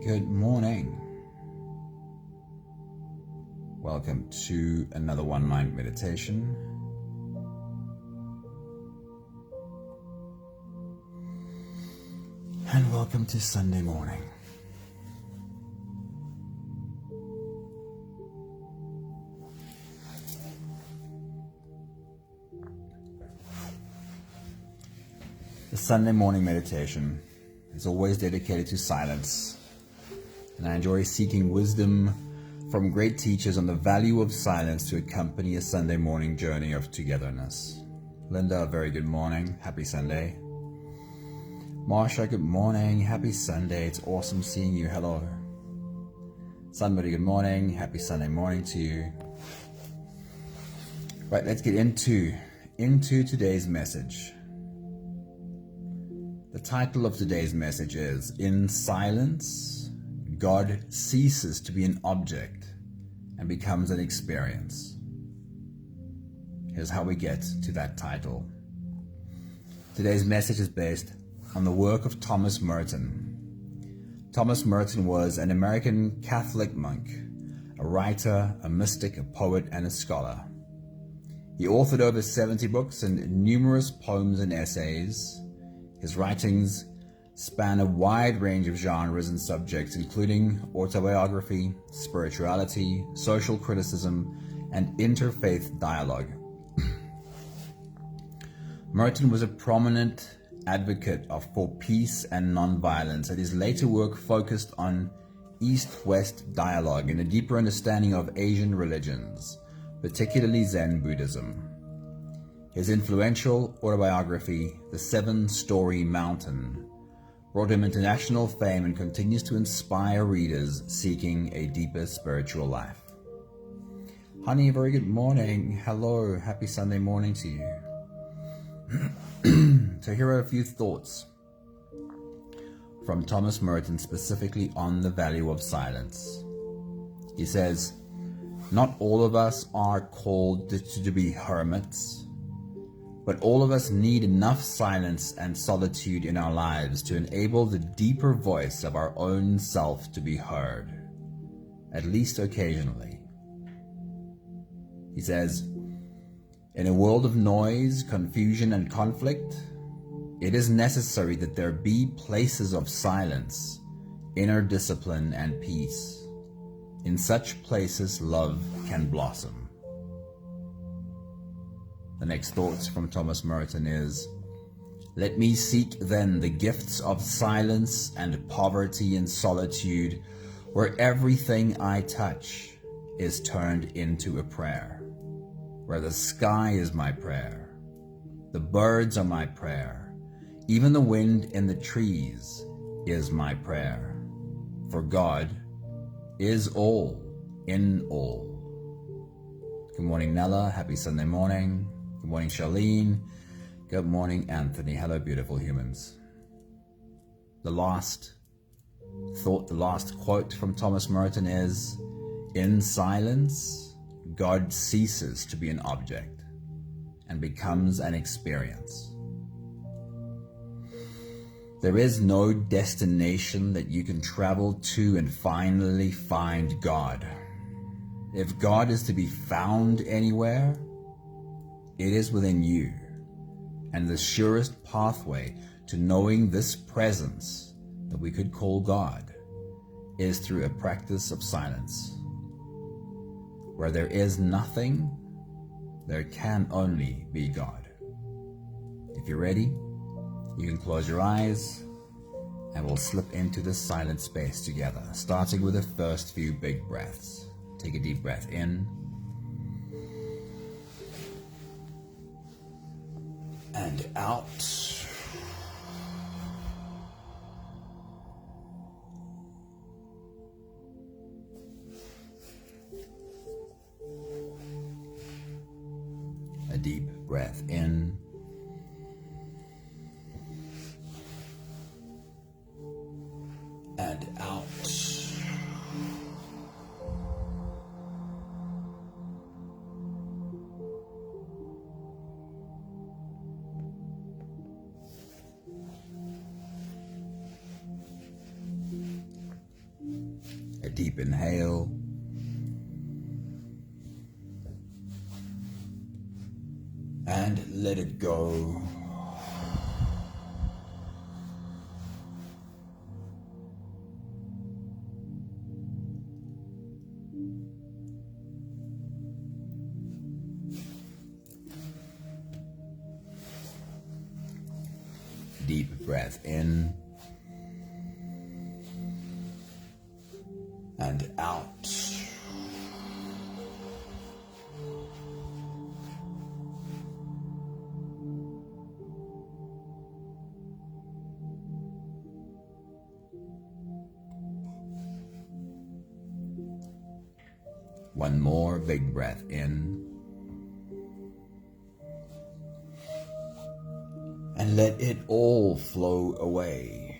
Good morning. Welcome to another One Mind meditation. And welcome to Sunday morning. The Sunday morning meditation is always dedicated to silence, and I enjoy seeking wisdom from great teachers on the value of silence to accompany a Sunday morning journey of togetherness. Linda, a very good morning. Happy Sunday. Marsha, good morning. Happy Sunday. It's awesome seeing you. Hello. Somebody, good morning. Happy Sunday morning to you. Right, let's get into today's message. The title of today's message is In Silence, God Ceases to be an Object and Becomes an Experience. Here's how we get to that title. Today's message is based on the work of Thomas Merton. Thomas Merton was an American Catholic monk, a writer, a mystic, a poet, and a scholar. He authored over 70 books and numerous poems and essays. His writings span a wide range of genres and subjects, including autobiography, spirituality, social criticism, and interfaith dialogue. Merton was a prominent advocate for peace and nonviolence, and his later work focused on East-West dialogue and a deeper understanding of Asian religions, particularly Zen Buddhism. His influential autobiography, The Seven-Story Mountain, brought him international fame and continues to inspire readers seeking a deeper spiritual life. Honey, very good morning. Hello, happy Sunday morning to you. So here are a few thoughts from Thomas Merton specifically on the value of silence. He says, not all of us are called to be hermits, but all of us need enough silence and solitude in our lives to enable the deeper voice of our own self to be heard, at least occasionally. He says, in a world of noise, confusion, and conflict, it is necessary that there be places of silence, inner discipline, and peace. In such places, love can blossom. The next thoughts from Thomas Merton is, let me seek then the gifts of silence and poverty and solitude, where everything I touch is turned into a prayer, where the sky is my prayer, the birds are my prayer, even the wind in the trees is my prayer, for God is all in all. Good morning, Nella. Happy Sunday morning. Good morning, Charlene. Good morning, Anthony. Hello, beautiful humans. The last quote from Thomas Merton is, in silence, God ceases to be an object and becomes an experience. There is no destination that you can travel to and finally find God. If God is to be found anywhere, it is within you, and the surest pathway to knowing this presence that we could call God is through a practice of silence. Where there is nothing, there can only be God. If you're ready, you can close your eyes and we'll slip into this silent space together, starting with the first few big breaths. Take a deep breath in and out. A deep breath in and out. deep inhale. And let it go. Deep breath in and out. One more big breath in. And let it all flow away.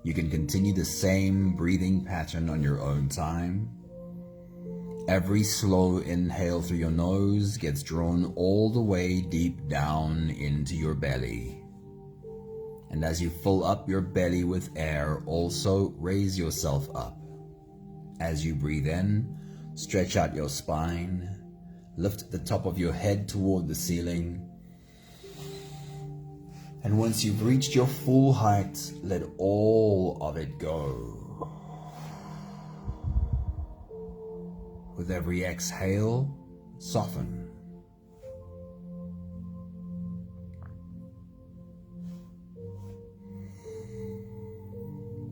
You can continue the same breathing pattern on your own time. Every slow inhale through your nose gets drawn all the way deep down into your belly. And as you fill up your belly with air, also raise yourself up. As you breathe in, stretch out your spine, lift the top of your head toward the ceiling. And once you've reached your full height, let all of it go. With every exhale, soften.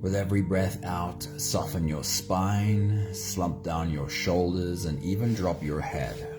With every breath out, soften your spine, slump down your shoulders, and even drop your head.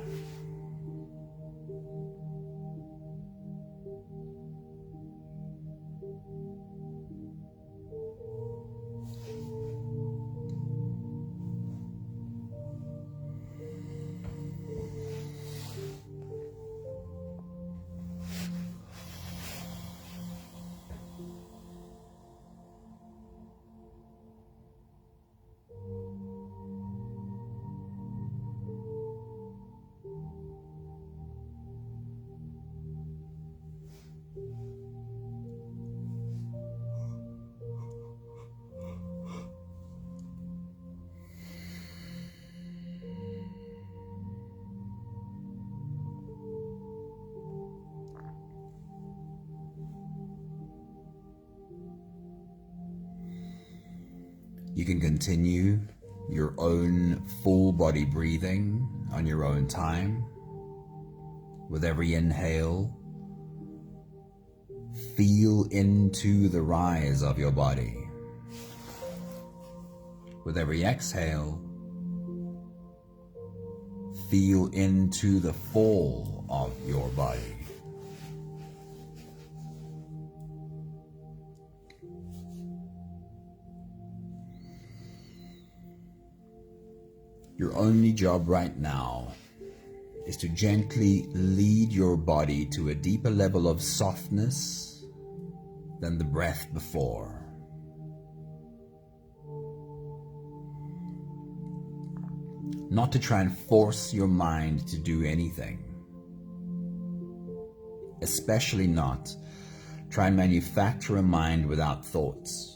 You can continue your own full body breathing on your own time. With every inhale, feel into the rise of your body. With every exhale, feel into the fall of your body. Your only job right now is to gently lead your body to a deeper level of softness than the breath before. Not to try and force your mind to do anything. Especially not try and manufacture a mind without thoughts.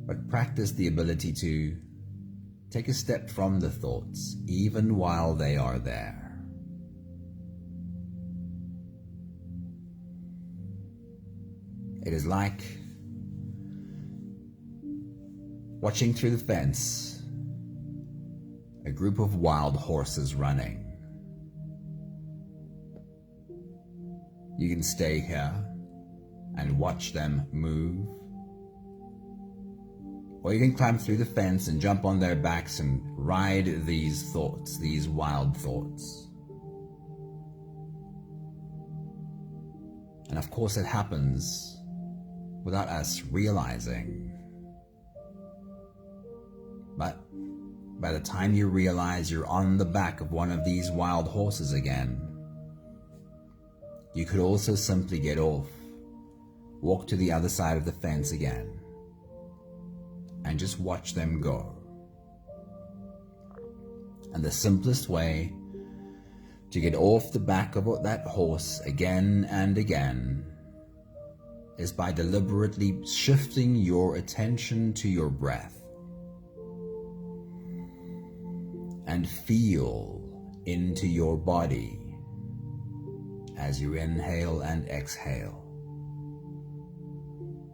But practice the ability to take a step from the thoughts, even while they are there. It is like watching through the fence a group of wild horses running. You can stay here and watch them move. Or you can climb through the fence and jump on their backs and ride these thoughts, these wild thoughts. And of course it happens without us realizing. But by the time you realize you're on the back of one of these wild horses again, You could also simply get off, walk to the other side of the fence again, and just watch them go. And the simplest way to get off the back of that horse again and again is by deliberately shifting your attention to your breath and feel into your body as you inhale and exhale,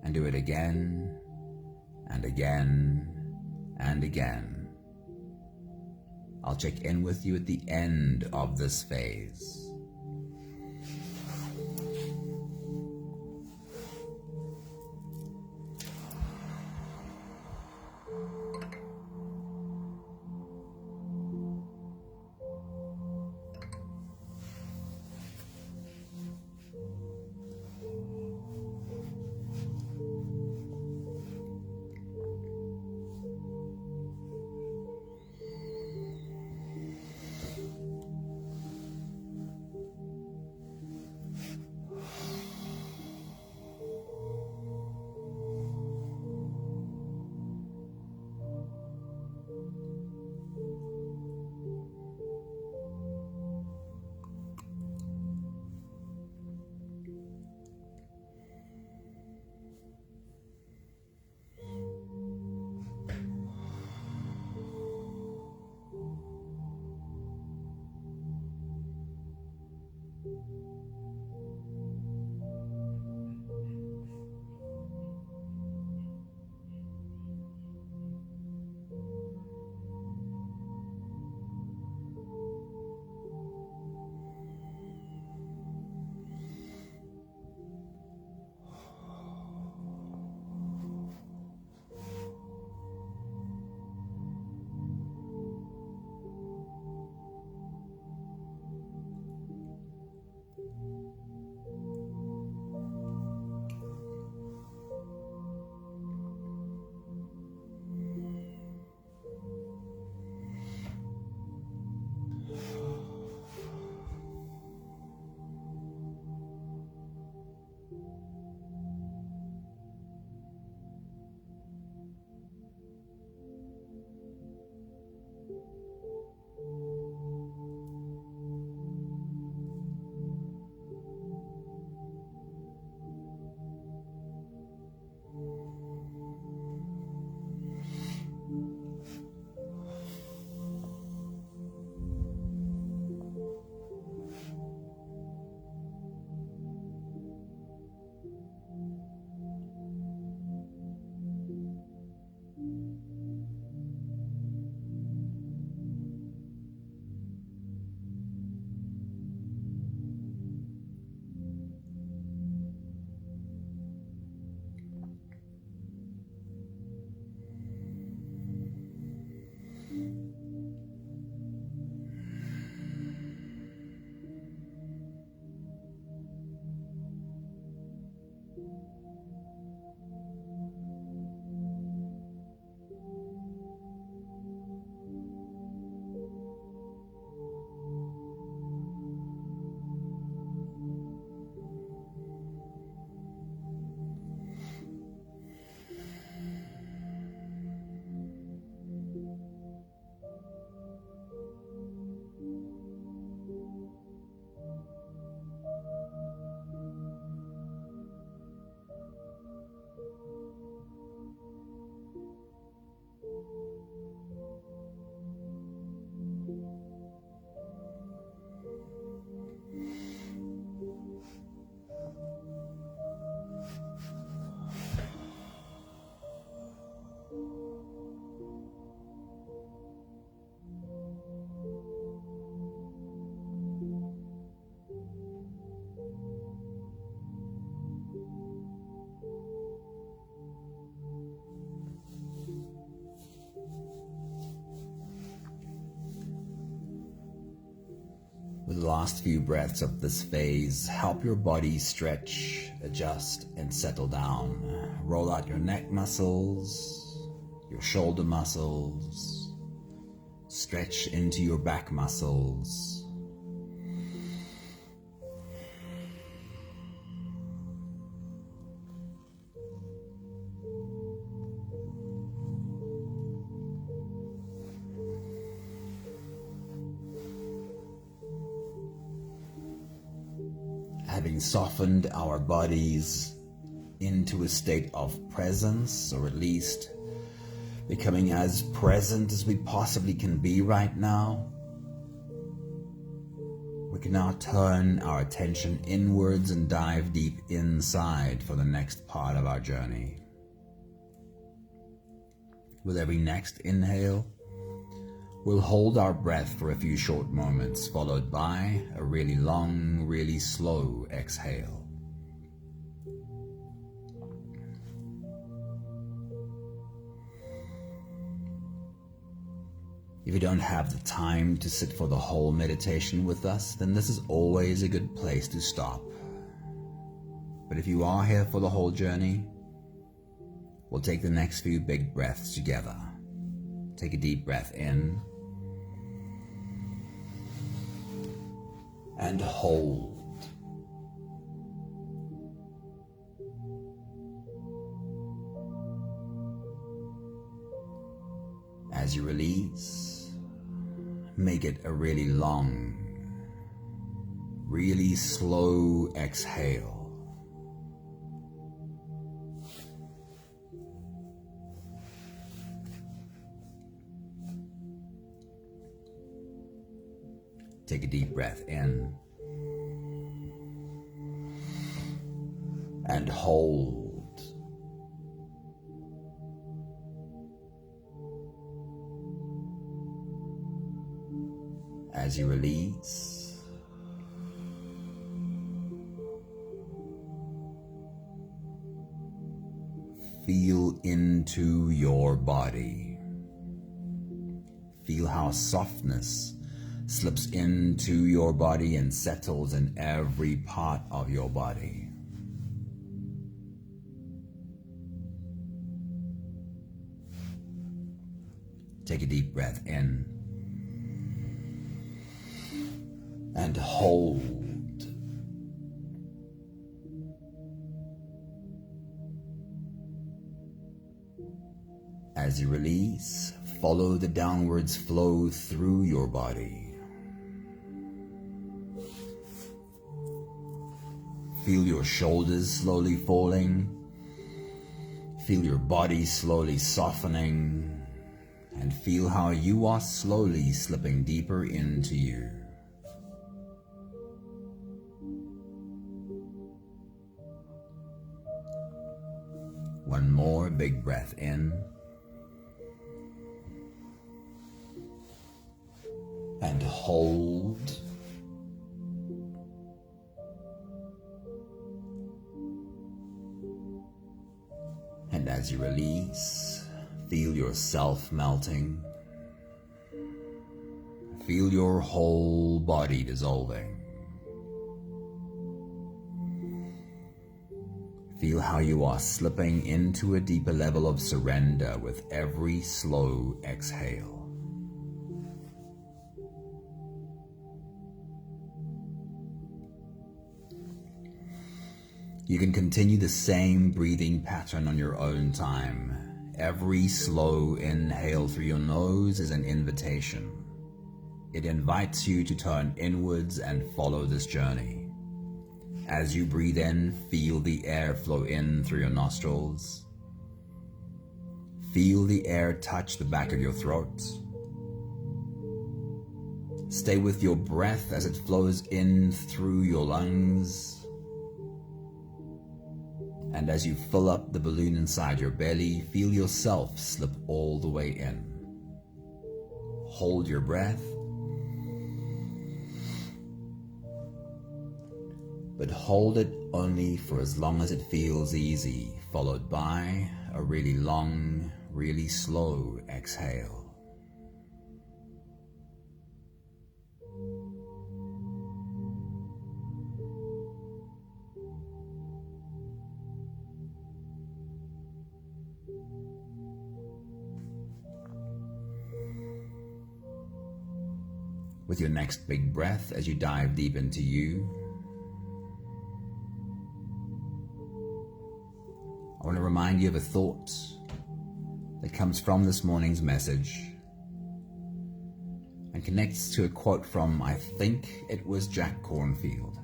and do it again and again and again. I'll check in with you at the end of this phase. With the last few breaths of this phase, help your body stretch, adjust, and settle down. Roll out your neck muscles, your shoulder muscles, stretch into your back muscles. having softened our bodies into a state of presence, or at least becoming as present as we possibly can be right now, we can now turn our attention inwards and dive deep inside for the next part of our journey. With every next inhale, we'll hold our breath for a few short moments, followed by a really long, really slow exhale. If you don't have the time to sit for the whole meditation with us, then this is always a good place to stop. But if you are here for the whole journey, we'll take the next few big breaths together. Take a deep breath in and hold. As you release, make it a really long, really slow exhale. Take a deep breath in and hold. As you release, feel into your body. Feel how softness slips into your body and settles in every part of your body. Take a deep breath in and hold. As you release, follow the downwards flow through your body. Feel your shoulders slowly falling. Feel your body slowly softening. And feel how you are slowly slipping deeper into you. One more big breath in and hold. And as you release, feel yourself melting. Feel your whole body dissolving. Feel how you are slipping into a deeper level of surrender with every slow exhale. You can continue the same breathing pattern on your own time. Every slow inhale through your nose is an invitation. It invites you to turn inwards and follow this journey. As you breathe in, feel the air flow in through your nostrils. Feel the air touch the back of your throat. Stay with your breath as it flows in through your lungs. And as you fill up the balloon inside your belly, feel yourself slip all the way in. Hold your breath. But hold it only for as long as it feels easy, followed by a really long, really slow exhale. With your next big breath, as you dive deep into you, I want to remind you of a thought that comes from this morning's message and connects to a quote from, I think it was Jack Cornfield.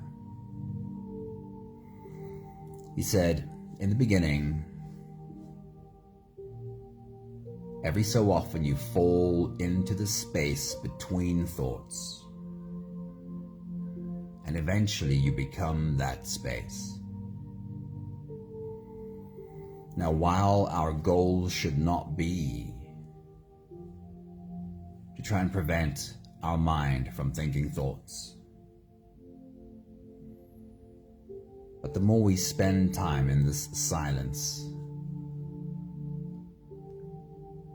He said, in the beginning, every so often you fall into the space between thoughts, and eventually you become that space. Now, while our goal should not be to try and prevent our mind from thinking thoughts, but the more we spend time in this silence,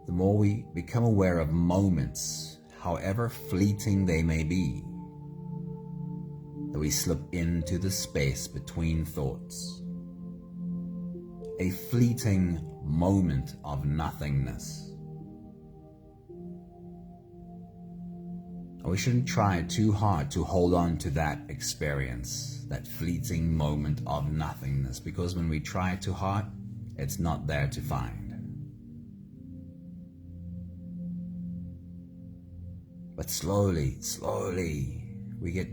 the more we become aware of moments, however fleeting they may be, that we slip into the space between thoughts. A fleeting moment of nothingness. And we shouldn't try too hard to hold on to that experience, that fleeting moment of nothingness, because when we try too hard, it's not there to find. But slowly, we get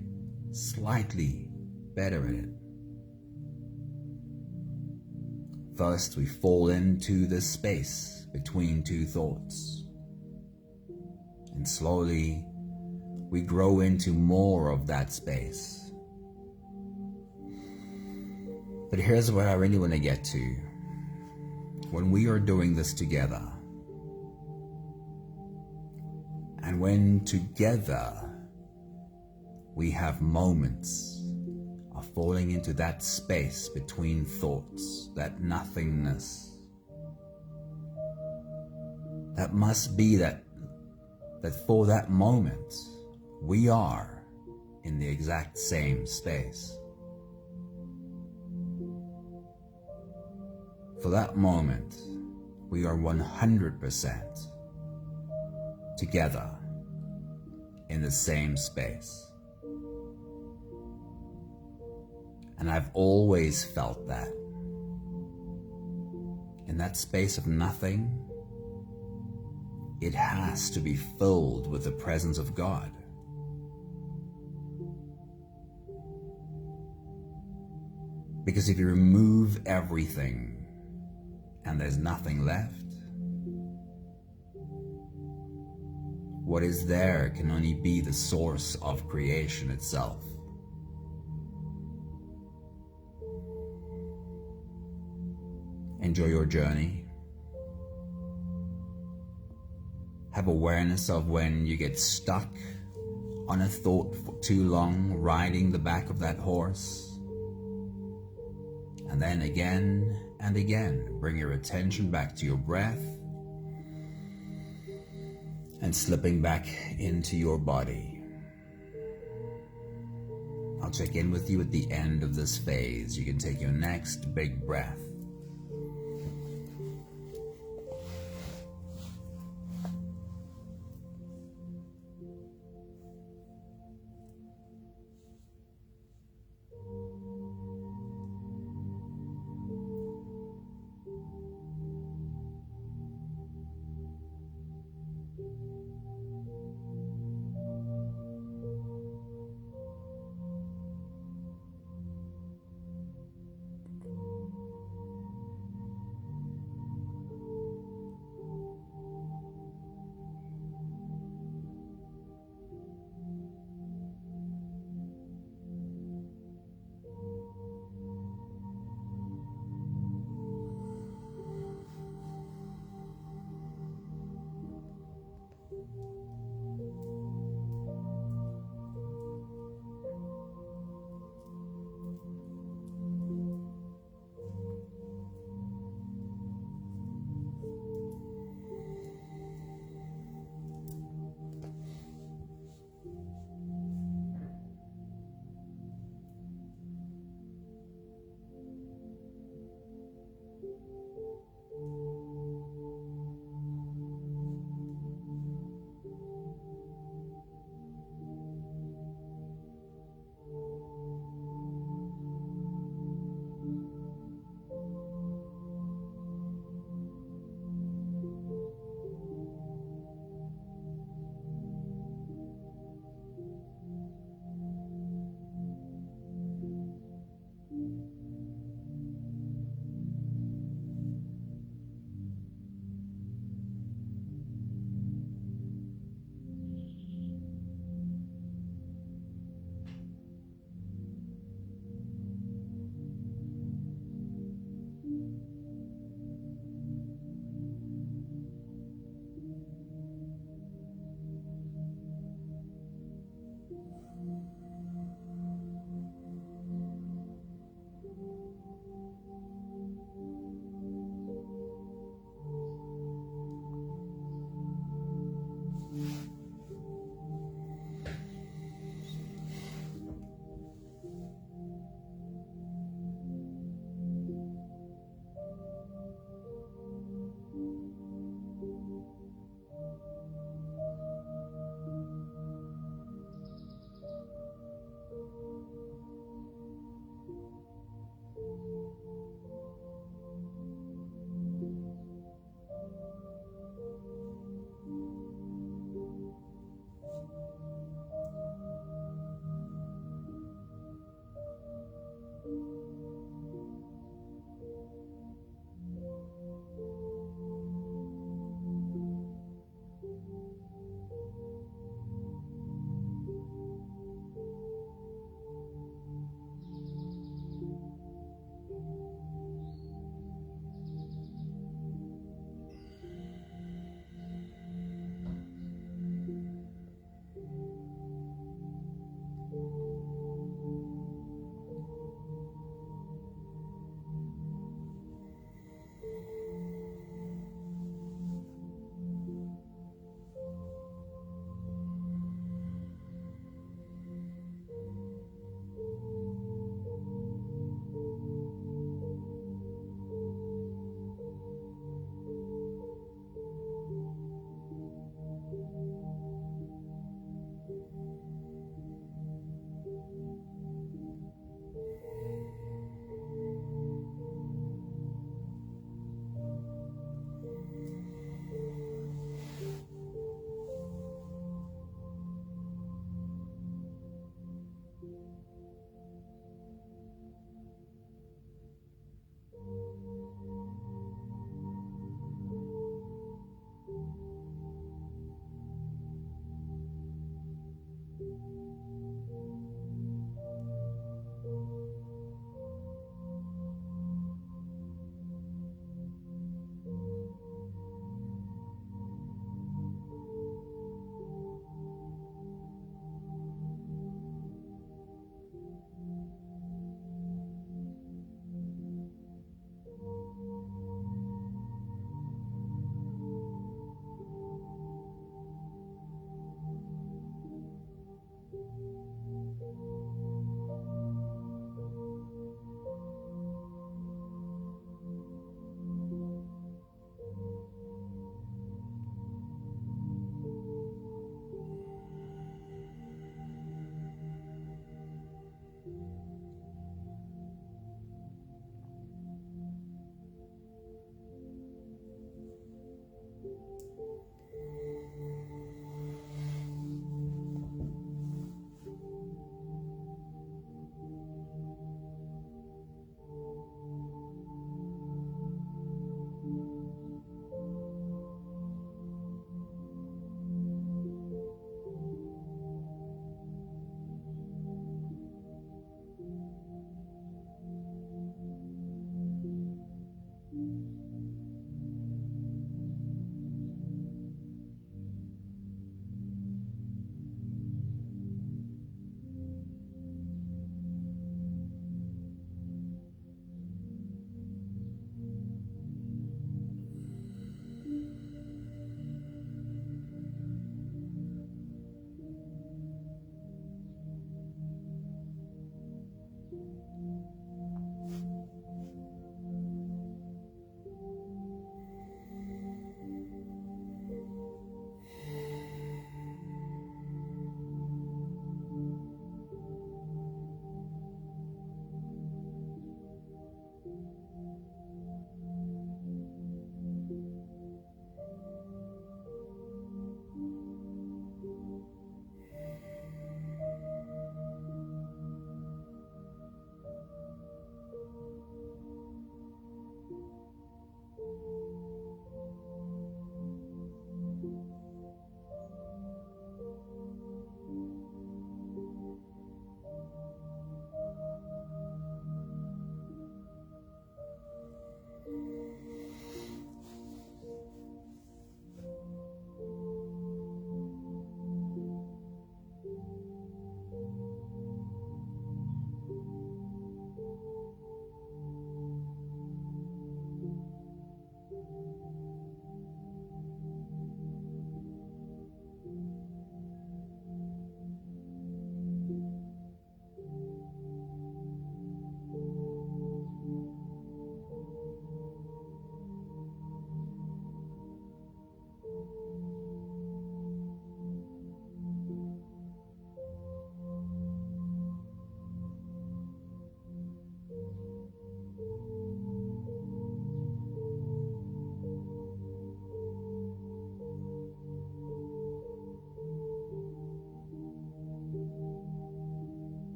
slightly better at it. First, we fall into this space between two thoughts. And slowly, we grow into more of that space. But here's what I really want to get to. When we are doing this together, and when together we have moments of falling into that space between thoughts, that nothingness, that must be that for that moment we are in the exact same space. For that moment we are 100% together in the same space. And I've always felt that. In that space of nothing, it has to be filled with the presence of God. Because if you remove everything and there's nothing left, what is there can only be the source of creation itself. Enjoy your journey. Have awareness of when you get stuck on a thought for too long, riding the back of that horse. And then again and again, bring your attention back to your breath and slipping back into your body. I'll check in with you at the end of this phase. You can take your next big breath.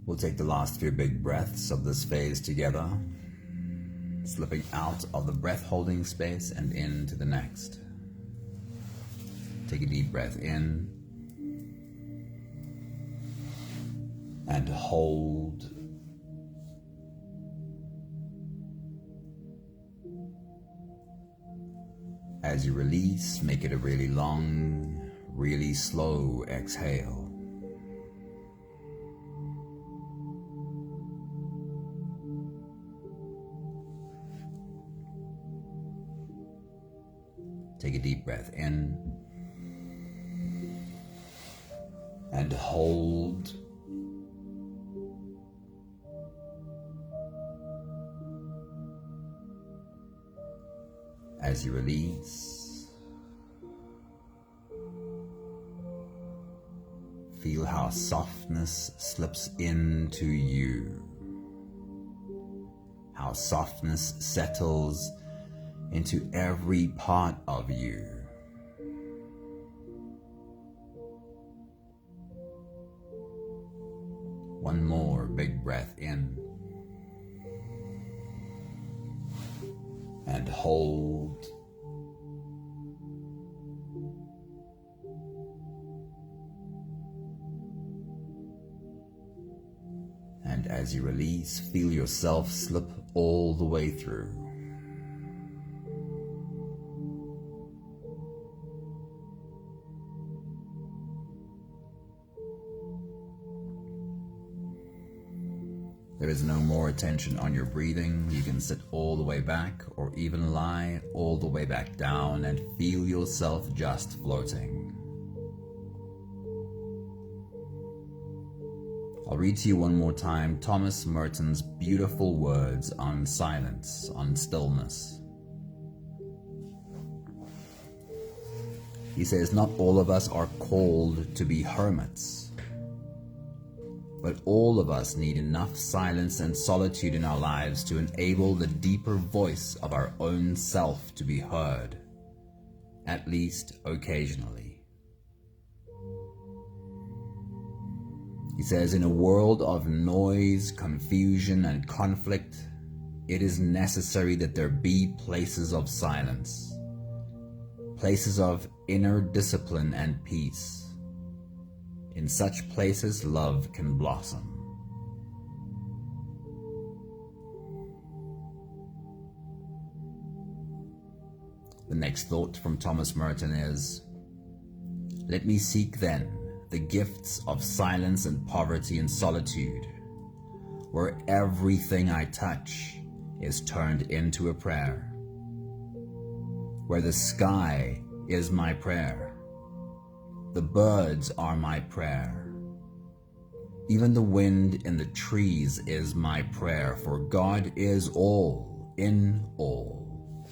We'll take the last few big breaths of this phase together, slipping out of the breath holding space and into the next. Take a deep breath in and hold. As you release, make it a really long, really slow exhale. Take a deep breath in and hold. As you release, feel how softness slips into you, how softness settles into every part of you. One more big breath in and hold. And as you release, feel yourself slip all the way through. There is no more attention on your breathing. You can sit all the way back or even lie all the way back down and feel yourself just floating. I'll read to you one more time Thomas Merton's beautiful words on silence, on stillness. He says, "Not all of us are called to be hermits. But all of us need enough silence and solitude in our lives to enable the deeper voice of our own self to be heard, at least occasionally." He says, "In a world of noise, confusion, and conflict, it is necessary that there be places of silence, places of inner discipline and peace. In such places, love can blossom." The next thought from Thomas Merton is, "Let me seek then the gifts of silence and poverty and solitude, where everything I touch is turned into a prayer, where the sky is my prayer. The birds are my prayer. Even the wind in the trees is my prayer, for God is all in all."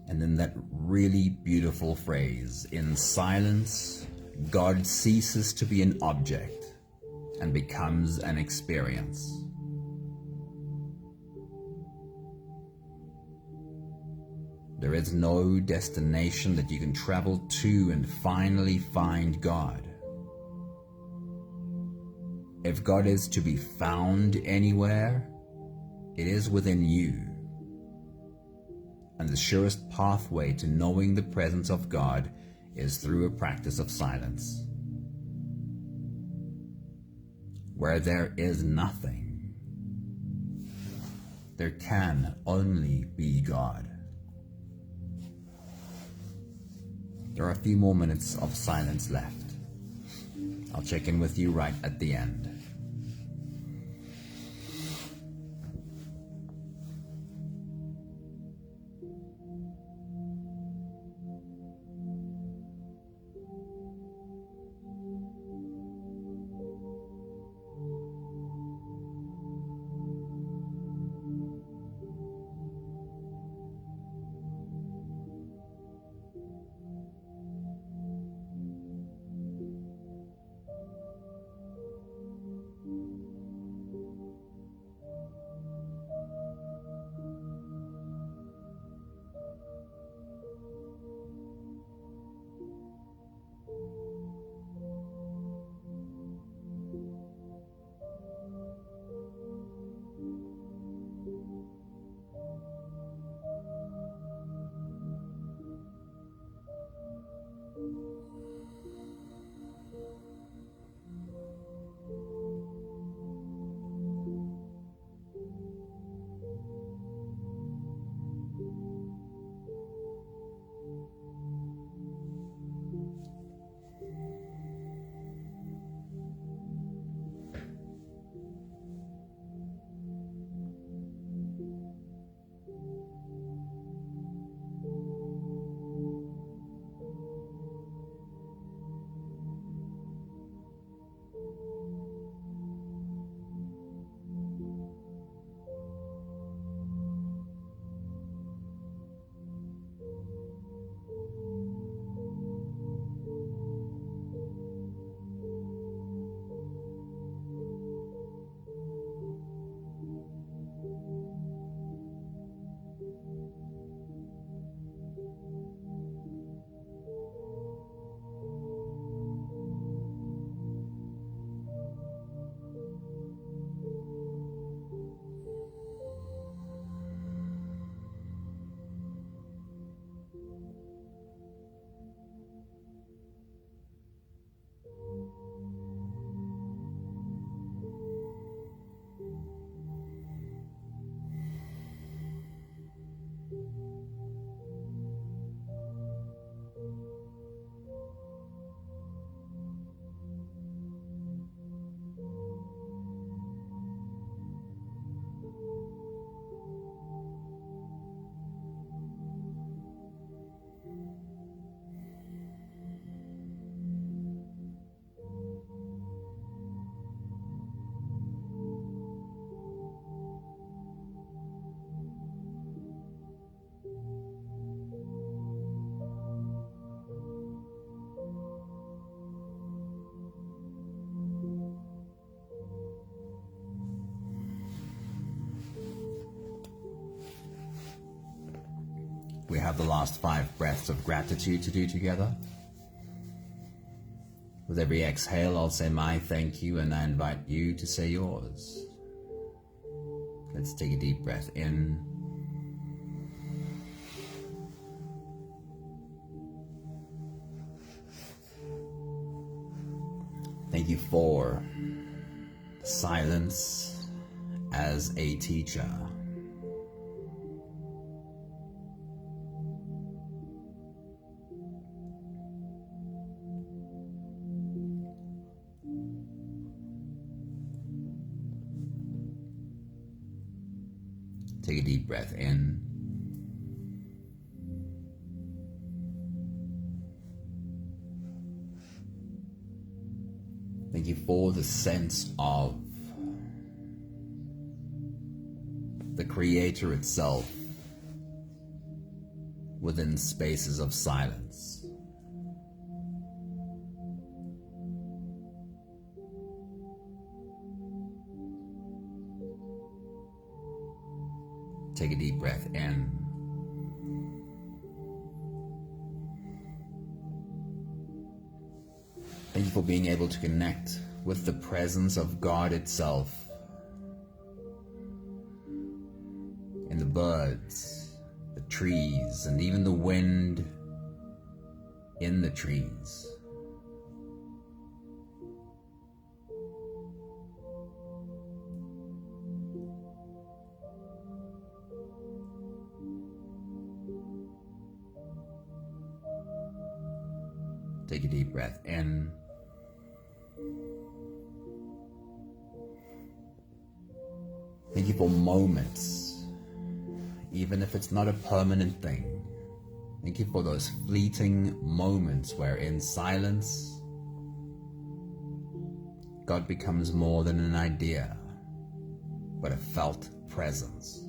And then that really beautiful phrase, "In silence, God ceases to be an object and becomes an experience. There is no destination that you can travel to and finally find God. If God is to be found anywhere, it is within you. And the surest pathway to knowing the presence of God is through a practice of silence. Where there is nothing, there can only be God. There are a few more minutes of silence left. I'll check in with you right at the end. We have the last 5 breaths of gratitude to do together. With every exhale, I'll say my thank you, and I invite you to say yours. Let's take a deep breath in. Thank you for silence as a teacher. Take a deep breath in. Thank you for the sense of the Creator itself within spaces of silence. Take a deep breath in. Thank you for being able to connect with the presence of God itself in the birds, the trees, and even the wind in the trees. Take a deep breath in. Thank you for moments, even if it's not a permanent thing. Thank you for those fleeting moments where in silence, God becomes more than an idea, but a felt presence.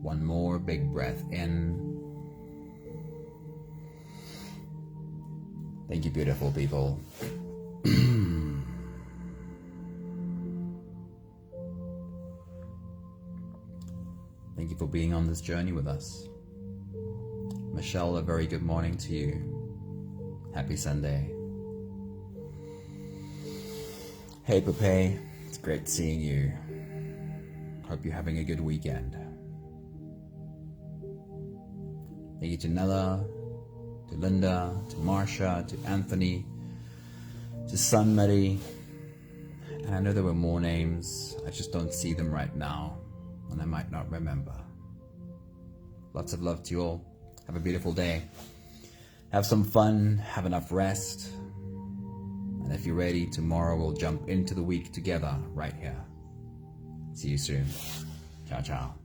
One more big breath in. Thank you, beautiful people. Thank you for being on this journey with us. Michelle, a very good morning to you. Happy Sunday. Hey, Pepe, it's great seeing you. Hope you're having a good weekend. Thank you to Nella, to Linda, to Marsha, to Anthony, to Sunmary. And I know there were more names. I just don't see them right now, and I might not remember. Lots of love to you all. Have a beautiful day. Have some fun. Have enough rest. And if you're ready, tomorrow we'll jump into the week together right here. See you soon. Ciao, ciao.